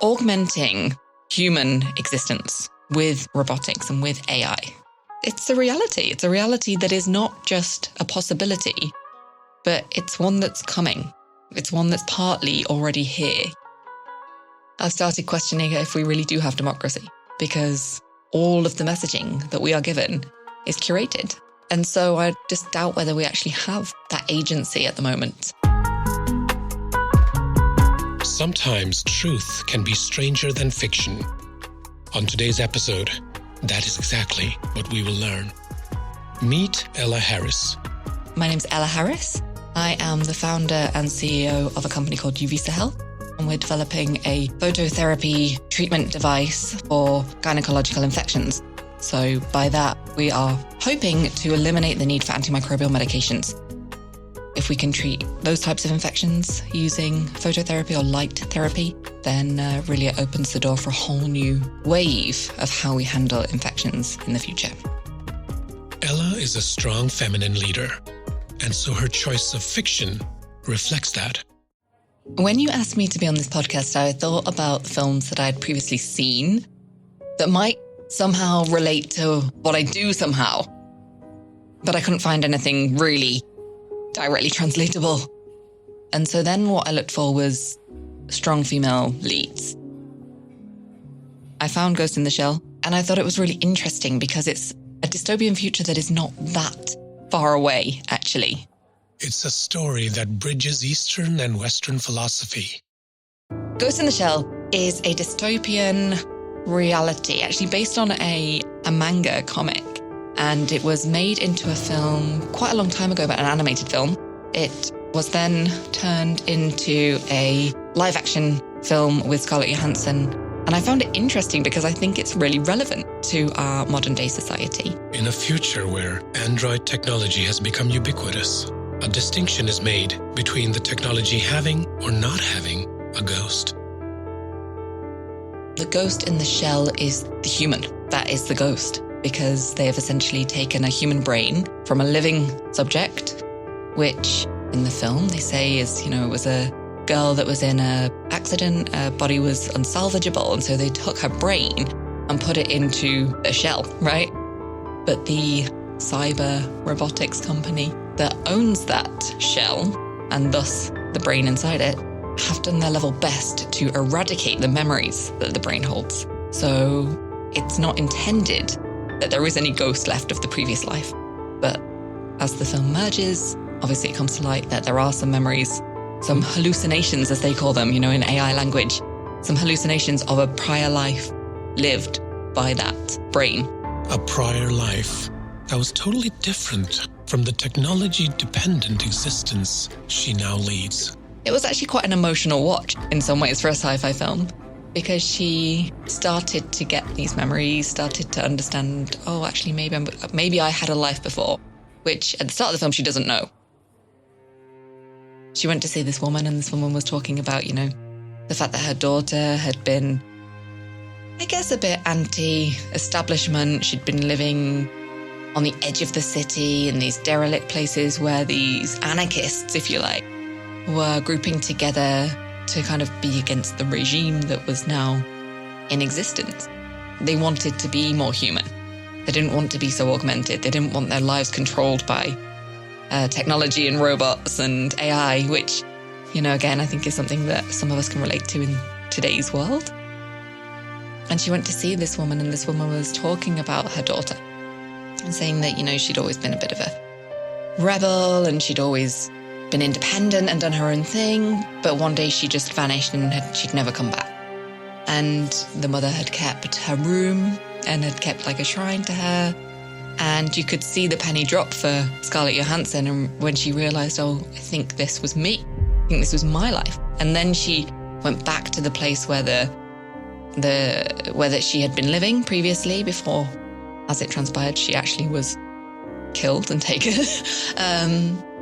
augmenting human existence with robotics and with AI. It's a reality. It's a reality that is not just a possibility, but it's one that's coming. It's one that's partly already here. I've started questioning if we really do have democracy, because all of the messaging that we are given is curated. And so I just doubt whether we actually have that agency at the moment. Sometimes truth can be stranger than fiction. On today's episode, that is exactly what we will learn. Meet Ella Harris. My name's Ella Harris. I am the founder and CEO of a company called UVISA Health, and we're developing a phototherapy treatment device for gynecological infections. So by that, we are hoping to eliminate the need for antimicrobial medications. If we can treat those types of infections using phototherapy or light therapy, then really it opens the door for a whole new wave of how we handle infections in the future. Ella is a strong feminine leader, and so her choice of fiction reflects that. When you asked me to be on this podcast, I thought about films that I'd previously seen that might somehow relate to what I do somehow, but I couldn't find anything really directly translatable. And so then what I looked for was strong female leads. I found Ghost in the Shell, and I thought it was really interesting because it's a dystopian future that is not that far away, actually. It's a story that bridges Eastern and Western philosophy. Ghost in the Shell is a dystopian reality, actually based on a manga comic. And it was made into a film quite a long time ago, but an animated film. It was then turned into a live-action film with Scarlett Johansson. And I found it interesting because I think it's really relevant to our modern-day society. In a future where Android technology has become ubiquitous, a distinction is made between the technology having or not having a ghost. The ghost in the shell is the human. That is the ghost, because they have essentially taken a human brain from a living subject, which in the film they say is, it was a girl that was in an accident, her body was unsalvageable, and so they took her brain and put it into a shell, right? But the cyber robotics company that owns that shell, and thus the brain inside it, have done their level best to eradicate the memories that the brain holds. So it's not intended that there is any ghost left of the previous life. But as the film merges, obviously it comes to light that there are some memories, some hallucinations, as they call them, in AI language, some hallucinations of a prior life lived by that brain. A prior life that was totally different from the technology-dependent existence she now leads. It was actually quite an emotional watch in some ways for a sci-fi film, because she started to get these memories, started to understand, actually, maybe I had a life before, which at the start of the film, she doesn't know. She went to see this woman, and this woman was talking about, the fact that her daughter had been, I guess, a bit anti-establishment. She'd been living on the edge of the city in these derelict places where these anarchists, if you like, were grouping together to kind of be against the regime that was now in existence. They wanted to be more human. They didn't want to be so augmented. They didn't want their lives controlled by technology and robots and AI, which, again, I think is something that some of us can relate to in today's world. And she went to see this woman, and this woman was talking about her daughter and saying that, she'd always been a bit of a rebel and she'd always been independent and done her own thing, but one day she just vanished and she'd never come back. And the mother had kept her room and had kept like a shrine to her, and you could see the penny drop for Scarlett Johansson, and when she realised, I think this was me, I think this was my life. And then she went back to the place where where she had been living previously, before, as it transpired, she actually was killed and taken.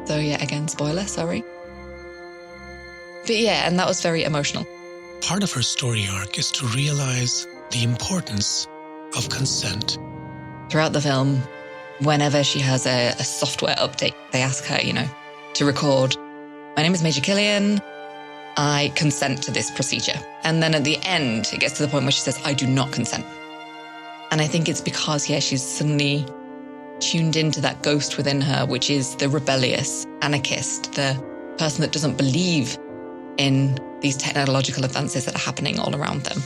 So yeah, again, spoiler, sorry. But yeah, and that was very emotional. Part of her story arc is to realize the importance of consent. Throughout the film, whenever she has a software update, they ask her, to record, "My name is Major Killian. I consent to this procedure. And then at the end, it gets to the point where she says, I do not consent. And I think it's because, she's suddenly tuned into that ghost within her, which is the rebellious anarchist, the person that doesn't believe in these technological advances that are happening all around them.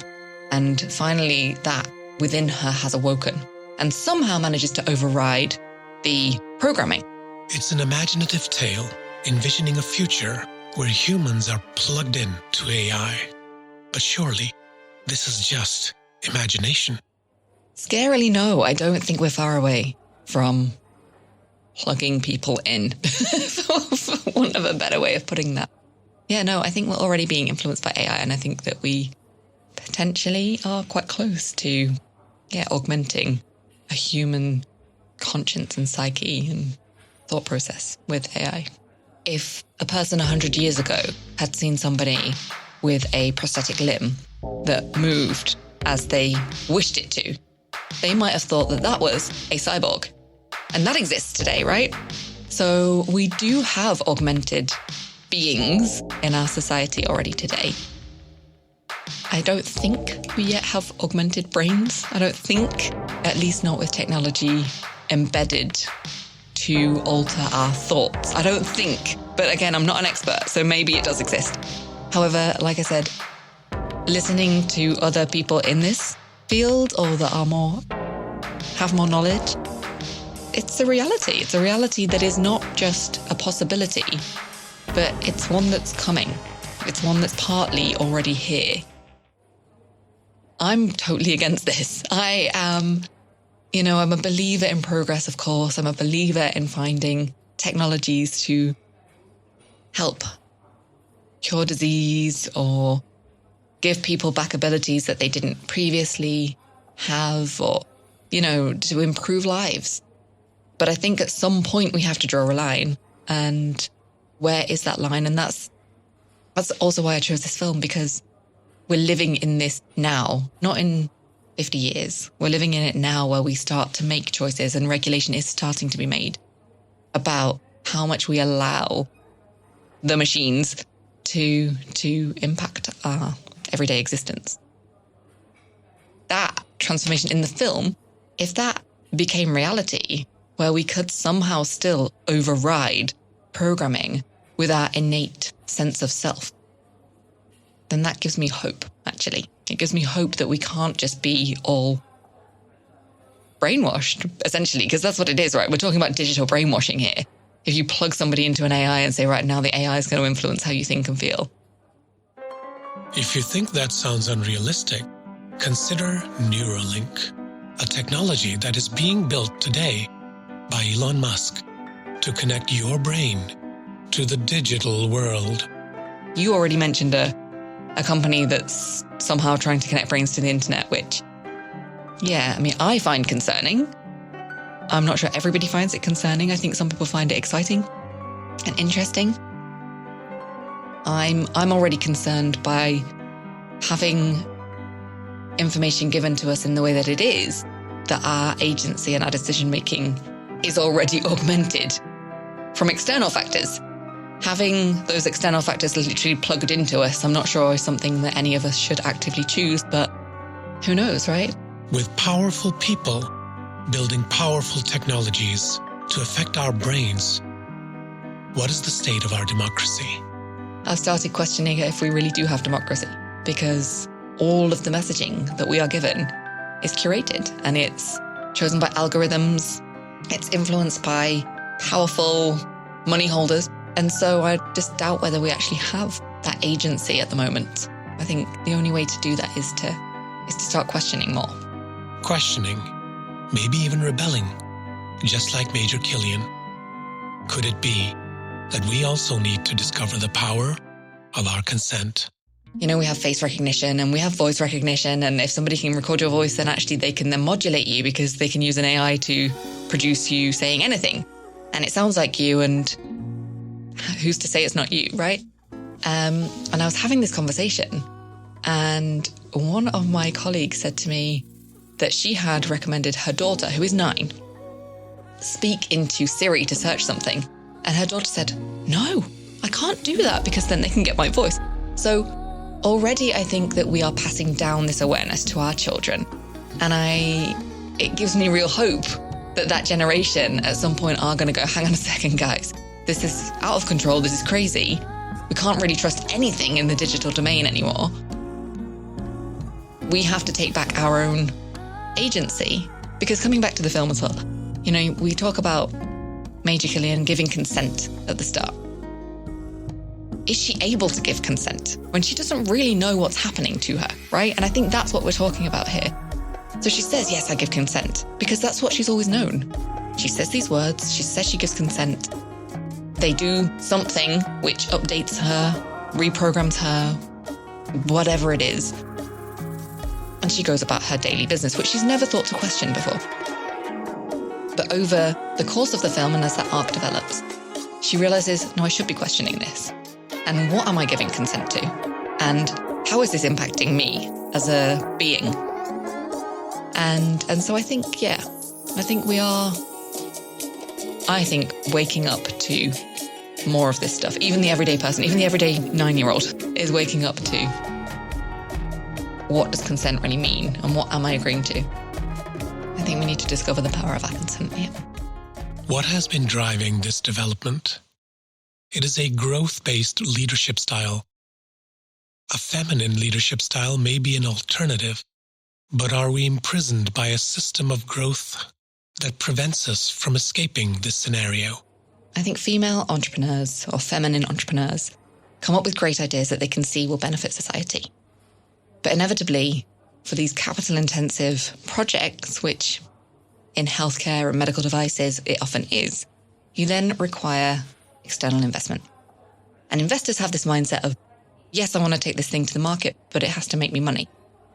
And finally, that within her has awoken and somehow manages to override the programming. It's an imaginative tale envisioning a future where humans are plugged in to AI. But surely, this is just imagination. Scarily, no, I don't think we're far away from plugging people in, for want of a better way of putting that. Yeah, no, I think we're already being influenced by AI, and I think that we potentially are quite close to, augmenting a human conscience and psyche and thought process with AI. If a person 100 years ago had seen somebody with a prosthetic limb that moved as they wished it to, they might have thought that that was a cyborg. And that exists today, right? So we do have augmented beings in our society already today. I don't think we yet have augmented brains. I don't think, at least not with technology embedded to alter our thoughts. I don't think, but again, I'm not an expert, so maybe it does exist. However, like I said, listening to other people in this field or that have more knowledge, it's a reality. It's a reality that is not just a possibility, but it's one that's coming. It's one that's partly already here. I'm totally against this. I am, I'm a believer in progress, of course. I'm a believer in finding technologies to help cure disease or give people back abilities that they didn't previously have, or, to improve lives. But I think at some point we have to draw a line. And where is that line? And that's also why I chose this film, because we're living in this now, not in 50 years. We're living in it now, where we start to make choices and regulation is starting to be made about how much we allow the machines to impact our everyday existence. That transformation in the film, if that became reality, where we could somehow still override programming with our innate sense of self, then that gives me hope, actually. It gives me hope that we can't just be all brainwashed, essentially, because that's what it is, right? We're talking about digital brainwashing here. If you plug somebody into an AI and say, right now the AI is going to influence how you think and feel. If you think that sounds unrealistic, consider Neuralink, a technology that is being built today by Elon Musk to connect your brain to the digital world. You already mentioned a company that's somehow trying to connect brains to the internet, which, I find concerning. I'm not sure everybody finds it concerning. I think some people find it exciting and interesting. I'm already concerned by having information given to us in the way that it is, that our agency and our decision-making is already augmented from external factors. Having those external factors literally plugged into us, I'm not sure is something that any of us should actively choose, but who knows, right? With powerful people building powerful technologies to affect our brains, what is the state of our democracy? I've started questioning if we really do have democracy, because all of the messaging that we are given is curated and it's chosen by algorithms. It's influenced by powerful money holders. And so I just doubt whether we actually have that agency at the moment. I think the only way to do that is to start questioning more. Questioning, maybe even rebelling, just like Major Killian. Could it be that we also need to discover the power of our consent? We have face recognition and we have voice recognition. And if somebody can record your voice, then actually they can then modulate you because they can use an AI to produce you saying anything. And it sounds like you, and who's to say it's not you, right? And I was having this conversation, and one of my colleagues said to me that she had recommended her daughter, who is 9, speak into Siri to search something. And her daughter said, no, I can't do that because then they can get my voice. So already I think that we are passing down this awareness to our children. And it gives me real hope that generation at some point are going to go, hang on a second, guys, this is out of control. This is crazy. We can't really trust anything in the digital domain anymore. We have to take back our own agency. Because coming back to the film as well, we talk about Major Killian giving consent at the start. Is she able to give consent when she doesn't really know what's happening to her, right? And I think that's what we're talking about here. So she says, yes, I give consent, because that's what she's always known. She says these words, she says she gives consent. They do something which updates her, reprograms her, whatever it is. And she goes about her daily business, which she's never thought to question before. But over the course of the film, and as that arc develops, she realizes, no, I should be questioning this. And what am I giving consent to? And how is this impacting me as a being? And so I think we are, waking up to more of this stuff. Even the everyday person, even the everyday 9-year-old is waking up to what does consent really mean and what am I agreeing to? I think we need to discover the power of our consent. Yeah. What has been driving this development? It is a growth-based leadership style. A feminine leadership style may be an alternative, but are we imprisoned by a system of growth that prevents us from escaping this scenario? I think female entrepreneurs or feminine entrepreneurs come up with great ideas that they can see will benefit society. But inevitably, for these capital-intensive projects, which in healthcare and medical devices it often is, you then require external investment. And investors have this mindset of, yes, I want to take this thing to the market, but it has to make me money.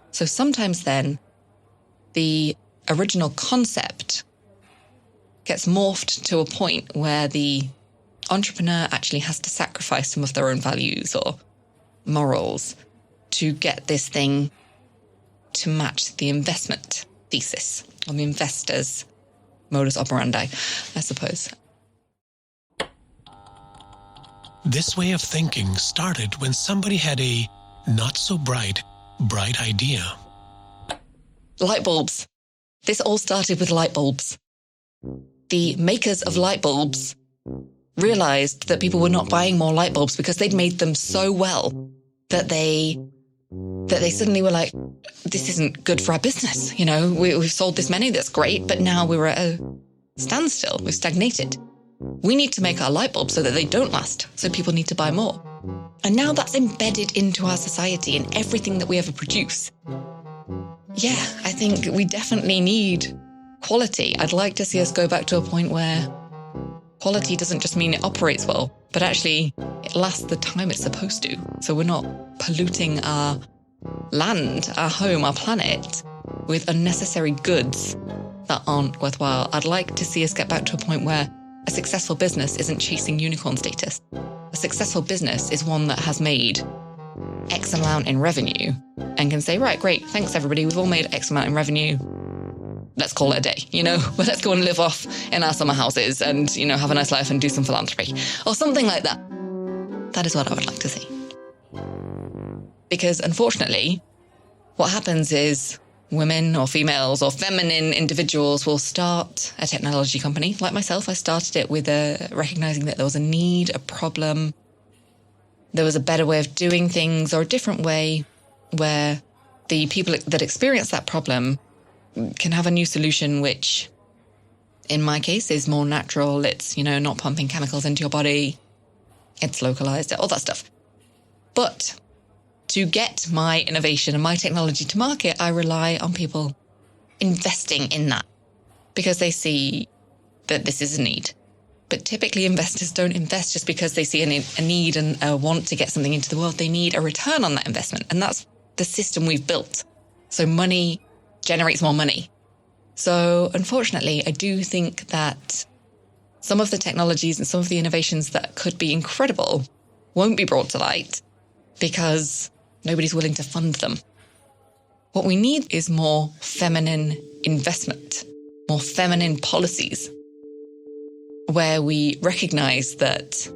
So sometimes then the original concept gets morphed to a point where the entrepreneur actually has to sacrifice some of their own values or morals to get this thing to match the investment thesis or the investor's modus operandi, I suppose. This way of thinking started when somebody had a not-so-bright idea. Light bulbs. This all started with light bulbs. The makers of light bulbs realized that people were not buying more light bulbs because they'd made them so well that they suddenly were like, this isn't good for our business. We've sold this many, that's great, but now we're at a standstill. We've stagnated. We need to make our light bulbs so that they don't last, so people need to buy more. And now that's embedded into our society and everything that we ever produce. Yeah, I think we definitely need quality. I'd like to see us go back to a point where quality doesn't just mean it operates well, but actually it lasts the time it's supposed to. So we're not polluting our land, our home, our planet with unnecessary goods that aren't worthwhile. I'd like to see us get back to a point where a successful business isn't chasing unicorn status. A successful business is one that has made X amount in revenue and can say, right, great, thanks everybody, we've all made X amount in revenue. Let's call it a day, but let's go and live off in our summer houses and, have a nice life and do some philanthropy or something like that. That is what I would like to see. Because unfortunately, what happens is women or females or feminine individuals will start a technology company. Like myself, I started it with recognizing that there was a need, a problem. There was a better way of doing things or a different way where the people that experience that problem can have a new solution, which in my case is more natural. It's, not pumping chemicals into your body. It's localized, all that stuff. But to get my innovation and my technology to market, I rely on people investing in that because they see that this is a need. But typically investors don't invest just because they see a need and want to get something into the world. They need a return on that investment. And that's the system we've built. So money generates more money. So unfortunately, I do think that some of the technologies and some of the innovations that could be incredible won't be brought to light because nobody's willing to fund them. What we need is more feminine investment, more feminine policies, where we recognize that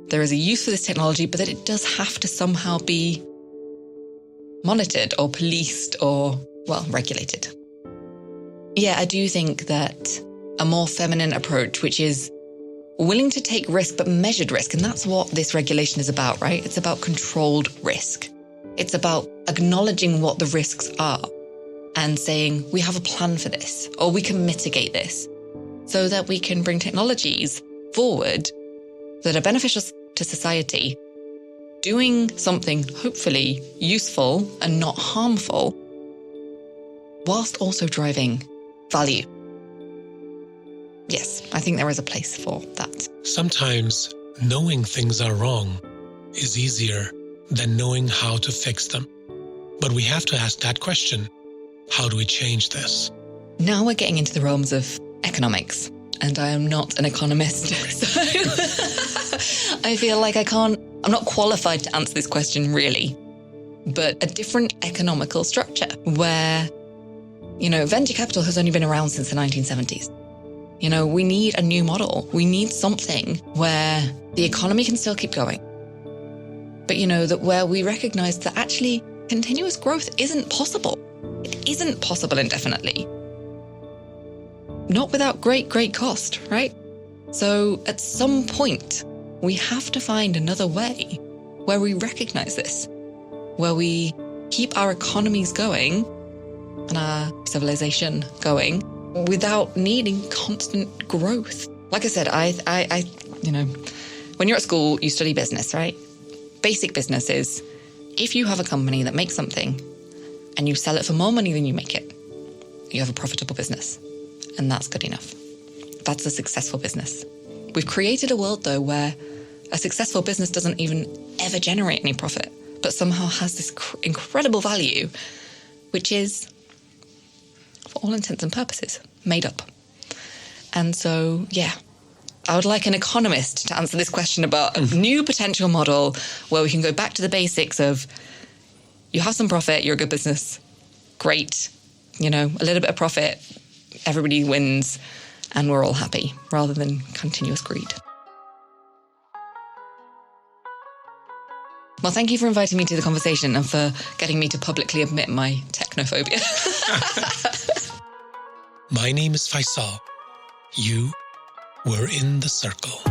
there is a use for this technology, but that it does have to somehow be monitored or policed or, well, regulated. Yeah, I do think that a more feminine approach, which is willing to take risk, but measured risk. And that's what this regulation is about, right? It's about controlled risk. It's about acknowledging what the risks are and saying, we have a plan for this, or we can mitigate this so that we can bring technologies forward that are beneficial to society, doing something hopefully useful and not harmful, whilst also driving value. Yes, I think there is a place for that. Sometimes knowing things are wrong is easier than knowing how to fix them. But we have to ask that question. How do we change this? Now we're getting into the realms of economics, and I am not an economist. So I feel like I'm not qualified to answer this question really. But a different economical structure where, venture capital has only been around since the 1970s. We need a new model. We need something where the economy can still keep going. But, that where we recognize that actually continuous growth isn't possible. It isn't possible indefinitely. Not without great cost, right? So at some point, we have to find another way where we recognize this, where we keep our economies going and our civilization going without needing constant growth. Like I said, when you're at school, you study business, right? Basic business is if you have a company that makes something and you sell it for more money than you make it, you have a profitable business. And that's good enough. That's a successful business. We've created a world, though, where a successful business doesn't even ever generate any profit, but somehow has this incredible value, which is, for all intents and purposes, made up. And so, yeah, I would like an economist to answer this question about a new potential model where we can go back to the basics of you have some profit, you're a good business, great, a little bit of profit, everybody wins, and we're all happy, rather than continuous greed. Well, thank you for inviting me to the conversation and for getting me to publicly admit my technophobia. My name is Faisal. You were in the circle.